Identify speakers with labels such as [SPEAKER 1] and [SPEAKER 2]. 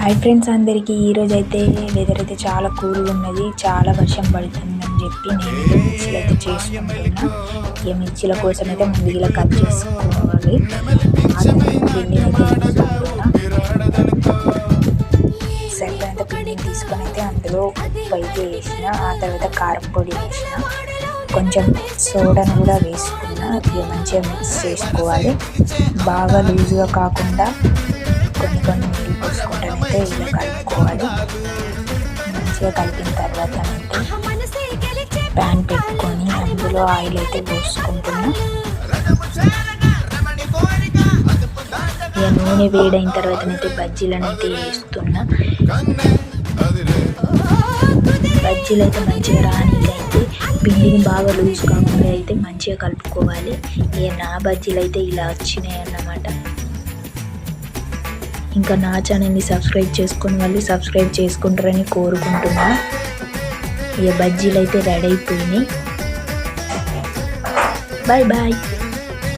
[SPEAKER 1] Hi friends అందరికీ ఈరోజు అయితే వెదర్ అయితే చాలా కూల్గా ఉన్నది, చాలా వర్షం పడుతుందని చెప్పి నేను మిర్చిలు అయితే చేసుకుంటున్నా. ఈ మిర్చిల కోసం అయితే ముందు ఇలా కట్ చేసుకోవాలి. పిండిని అయితే తీసుకుంటున్నా. సరిపోయినంత పిండిని తీసుకొని అయితే అందులో ఉప్పు అయితే వేసిన, ఆ తర్వాత కారం పొడి వేసిన, కొంచెం సోడాను కూడా వేసుకున్నా. ఇక మంచిగా మిక్స్ చేసుకోవాలి. బాగా లూజ్గా కాకుండా కొన్ని కొన్ని నీళ్ళు పోసుకుంటానైతే ఇలా కలుపుకోవాలి. మంచిగా కలిపిన తర్వాత ప్యాన్ పెట్టుకొని అందులో ఆయిల్ అయితే పోసుకుంటున్నా. ఇక నూనె వేడైన తర్వాతనైతే బజ్జీలను అయితే వేస్తున్నా. బజ్జీలు అయితే మంచిగా రానికైతే పిండిని బాగా లూజ్ కాకుండా అయితే మంచిగా కలుపుకోవాలి. ఇక నా బజ్జీలు అయితే ఇలా వచ్చినాయి అన్నమాట. ఇంకా నా ఛానల్ని సబ్స్క్రైబ్ చేసుకుని వాళ్ళు సబ్స్క్రైబ్ చేసుకుంటారని కోరుకుంటున్నా. ఇక బజ్జీలు అయితే రెడీ అయిపోయినాయి. Bye bye.